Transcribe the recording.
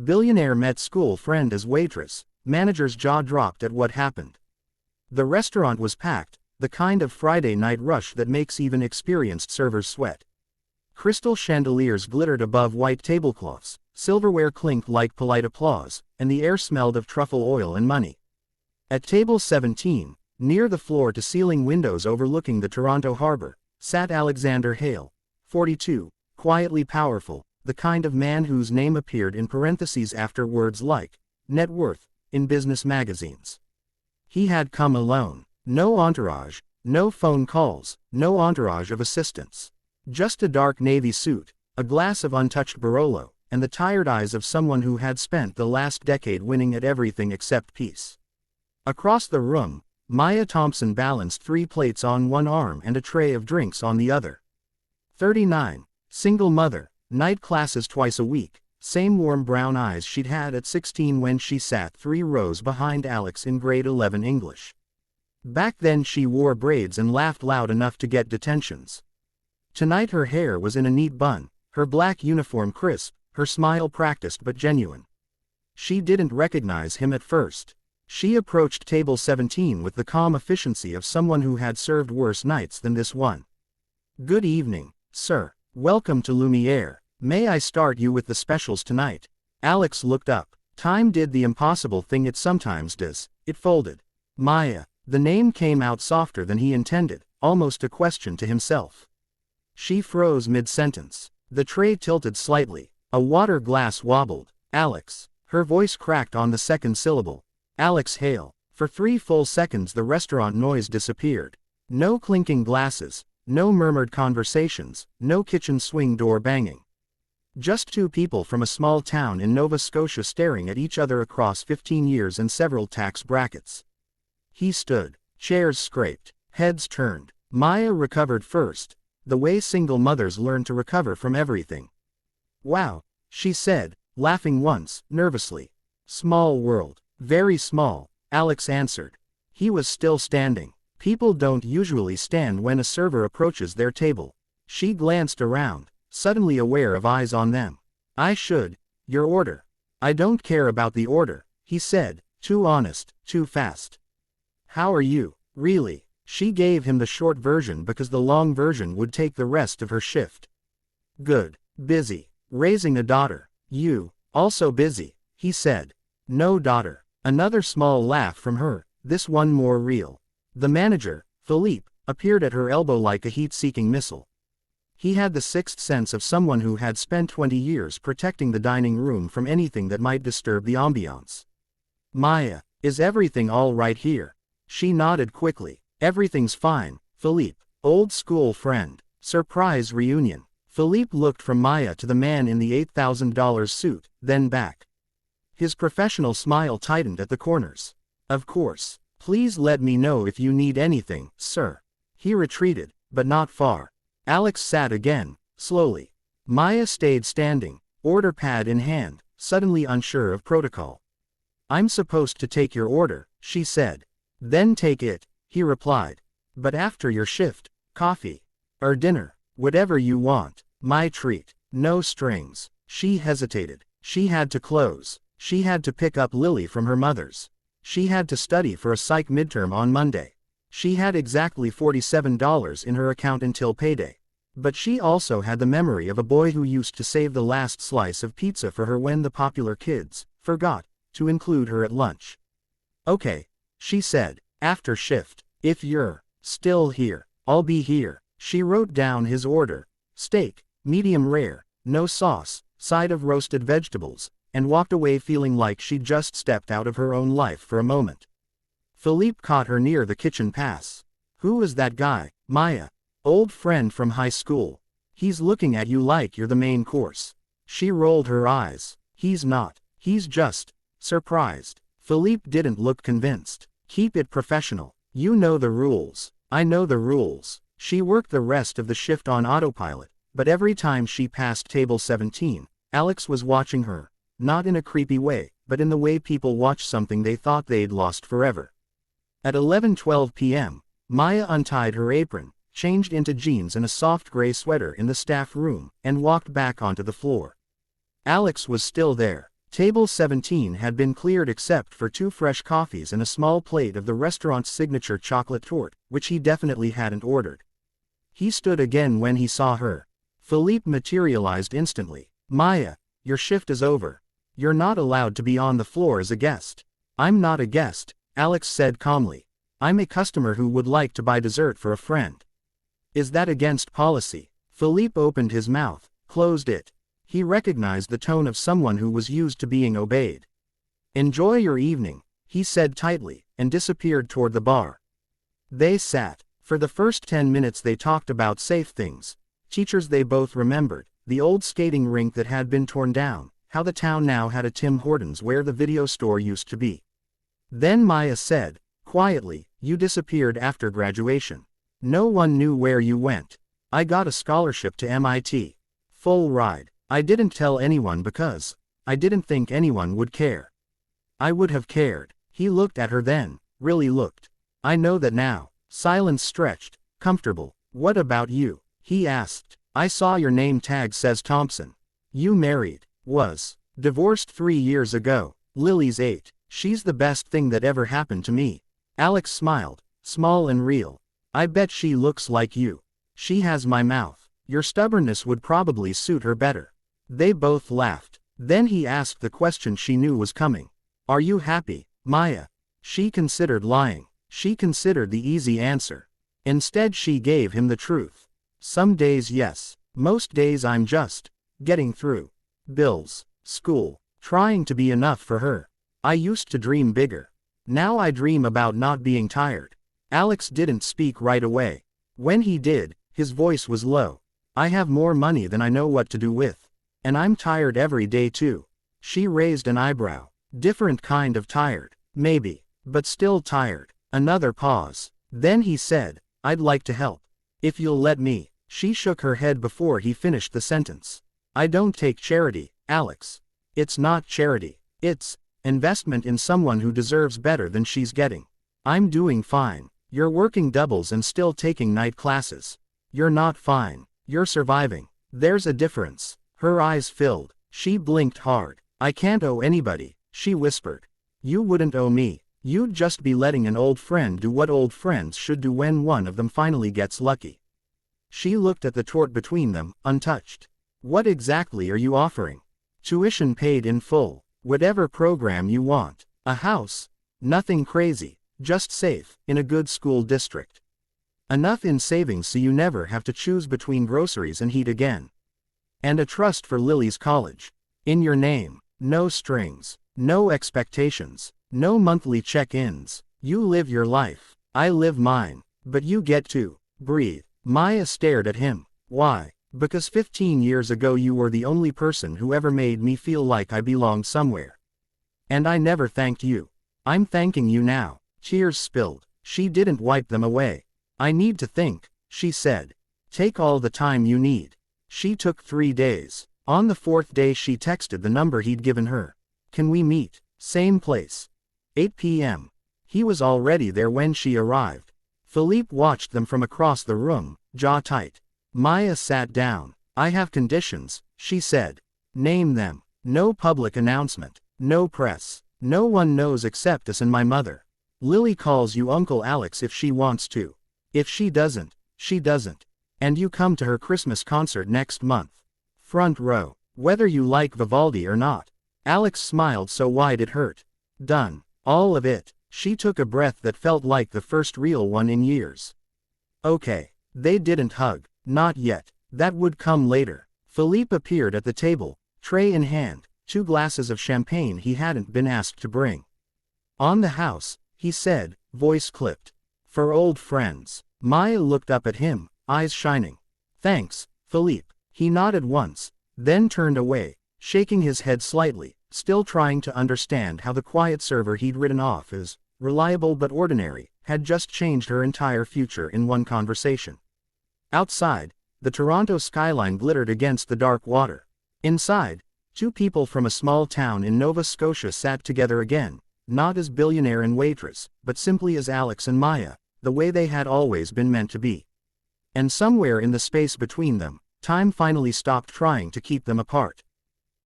Billionaire met school friend as waitress, manager's jaw dropped at what happened. The restaurant was packed, the kind of Friday night rush that makes even experienced servers sweat. Crystal chandeliers glittered above white tablecloths, silverware clinked like polite applause, and the air smelled of truffle oil and money. At table 17, near the floor-to-ceiling windows overlooking the Toronto harbor, sat Alexander Hale, 42, quietly powerful, the kind of man whose name appeared in parentheses after words like net worth in business magazines. He had come alone. No entourage, no phone calls, no entourage of assistants. Just a dark navy suit, a glass of untouched Barolo, and the tired eyes of someone who had spent the last decade winning at everything except peace. Across the room, Maya Thompson balanced 3 plates on one arm and a tray of drinks on the other. 39, single mother, night classes twice a week, same warm brown eyes she'd had at 16 when she sat 3 rows behind Alex in grade 11 English. Back then she wore braids and laughed loud enough to get detentions. Tonight her hair was in a neat bun, her black uniform crisp, her smile practiced but genuine. She didn't recognize him at first. She approached table 17 with the calm efficiency of someone who had served worse nights than this one. "Good evening, sir. Welcome to Lumiere. May I start you with the specials tonight?" Alex looked up. Time did the impossible thing it sometimes does, it folded. Maya. The name came out softer than he intended, almost a question to himself. She froze mid-sentence. The tray tilted slightly. A water glass wobbled. "Alex." Her voice cracked on the second syllable. "Alex Hale." For 3 full seconds the restaurant noise disappeared. No clinking glasses, no murmured conversations, no kitchen swing door banging. Just 2 people from a small town in Nova Scotia staring at each other across 15 years and several tax brackets. He stood. Chairs scraped. Heads turned. Maya recovered first, the way single mothers learn to recover from everything. "Wow," she said, laughing once, nervously. "Small world." "Very small," Alex answered. He was still standing. People don't usually stand when a server approaches their table. She glanced around, suddenly aware of eyes on them. "Your order." "I don't care about the order," he said, too honest, too fast. "How are you, really?" She gave him the short version because the long version would take the rest of her shift. "Good. Busy. Raising a daughter." "You, also busy," he said. "No daughter." Another small laugh from her, this one more real. The manager, Philippe, appeared at her elbow like a heat-seeking missile. He had the sixth sense of someone who had spent 20 years protecting the dining room from anything that might disturb the ambiance. "Maya, is everything all right here?" She nodded quickly. "Everything's fine, Philippe." Old school friend. Surprise reunion. Philippe looked from Maya to the man in the $8,000 suit, then back. His professional smile tightened at the corners. "Of course. Please let me know if you need anything, sir." He retreated, but not far. Alex sat again, slowly. Maya stayed standing, order pad in hand, suddenly unsure of protocol. "I'm supposed to take your order," she said. "Then take it," he replied. "But after your shift, coffee. Or dinner. Whatever you want. My treat. No strings." She hesitated. She had to close. She had to pick up Lily from her mother's. She had to study for a psych midterm on Monday. She had exactly $47 in her account until payday. But she also had the memory of a boy who used to save the last slice of pizza for her when the popular kids forgot to include her at lunch. "Okay," she said, "after shift. If you're still here, I'll be here." She wrote down his order. Steak, medium rare, no sauce, side of roasted vegetables, and walked away feeling like she'd just stepped out of her own life for a moment. Philippe caught her near the kitchen pass. "Who is that guy, Maya?" "Old friend from high school. He's looking at you like you're the main course." She rolled her eyes. "He's not. He's just surprised." Philippe didn't look convinced. "Keep it professional. You know the rules." "I know the rules." She worked the rest of the shift on autopilot, but every time she passed table 17, Alex was watching her, not in a creepy way, but in the way people watch something they thought they'd lost forever. At 11:12 p.m., Maya untied her apron, changed into jeans and a soft gray sweater in the staff room, and walked back onto the floor. Alex was still there, Table 17 had been cleared except for 2 fresh coffees and a small plate of the restaurant's signature chocolate torte, which he definitely hadn't ordered. He stood again when he saw her. Philippe materialized instantly. "Maya, your shift is over. You're not allowed to be on the floor as a guest." "I'm not a guest," Alex said calmly. "I'm a customer who would like to buy dessert for a friend." "Is that against policy?" Philippe opened his mouth, closed it. He recognized the tone of someone who was used to being obeyed. "Enjoy your evening," he said tightly, and disappeared toward the bar. They sat. For the first 10 minutes they talked about safe things. Teachers they both remembered, the old skating rink that had been torn down, how the town now had a Tim Hortons where the video store used to be. Then Maya said, quietly, "You disappeared after graduation. No one knew where you went. I got a scholarship to MIT. Full ride. I didn't tell anyone because I didn't think anyone would care." "I would have cared." He looked at her then, really looked. "I know that now." Silence stretched, comfortable. "What about you?" he asked. "I saw your name tag says Thompson. You married." "Was. Divorced 3 years ago. Lily's 8. She's the best thing that ever happened to me." Alex smiled, small and real. "I bet she looks like you. She has my mouth. Your stubbornness would probably suit her better." They both laughed. Then he asked the question she knew was coming. "Are you happy, Maya?" She considered lying. She considered the easy answer. Instead she gave him the truth. "Some days yes. Most days I'm just getting through. Bills, school, trying to be enough for her. I used to dream bigger. Now I dream about not being tired." Alex didn't speak right away. When he did, his voice was low. "I have more money than I know what to do with. And I'm tired every day too." She raised an eyebrow. "Different kind of tired, maybe, but still tired." Another pause. Then he said, "I'd like to help. If you'll let me." She shook her head before he finished the sentence. "I don't take charity, Alex. It's not charity. It's investment in someone who deserves better than she's getting. I'm doing fine. You're working doubles and still taking night classes. You're not fine. You're surviving. There's a difference." Her eyes filled. She blinked hard. "I can't owe anybody," she whispered. "You wouldn't owe me. You'd just be letting an old friend do what old friends should do when one of them finally gets lucky." She looked at the torte between them, untouched. "What exactly are you offering?" "Tuition paid in full. Whatever program you want. A house. Nothing crazy. Just safe, in a good school district. Enough in savings so you never have to choose between groceries and heat again. And a trust for Lily's college. In your name. No strings. No expectations. No monthly check-ins. You live your life. I live mine. But you get to breathe." Maya stared at him. "Why?" "Because 15 years ago you were the only person who ever made me feel like I belonged somewhere. And I never thanked you. I'm thanking you now." Tears spilled. She didn't wipe them away. "I need to think," she said. "Take all the time you need." She took 3 days. On the 4th day she texted the number he'd given her. "Can we meet? Same place. 8 p.m. He was already there when she arrived. Philippe watched them from across the room, jaw tight. Maya sat down. "I have conditions," she said. "Name them." "No public announcement. No press. No one knows except us and my mother. Lily calls you Uncle Alex if she wants to. If she doesn't, she doesn't. And you come to her Christmas concert next month. Front row. Whether you like Vivaldi or not." Alex smiled so wide it hurt. "Done. All of it." She took a breath that felt like the first real one in years. "Okay." They didn't hug. Not yet. That would come later. Philippe appeared at the table, tray in hand, 2 glasses of champagne he hadn't been asked to bring. "On the house," he said, voice clipped. "For old friends." Maya looked up at him, eyes shining. "Thanks, Philippe." He nodded once, then turned away, shaking his head slightly, still trying to understand how the quiet server he'd written off as reliable but ordinary had just changed her entire future in one conversation. Outside, the Toronto skyline glittered against the dark water. Inside, 2 people from a small town in Nova Scotia sat together again, not as billionaire and waitress, but simply as Alex and Maya, the way they had always been meant to be. And somewhere in the space between them, time finally stopped trying to keep them apart.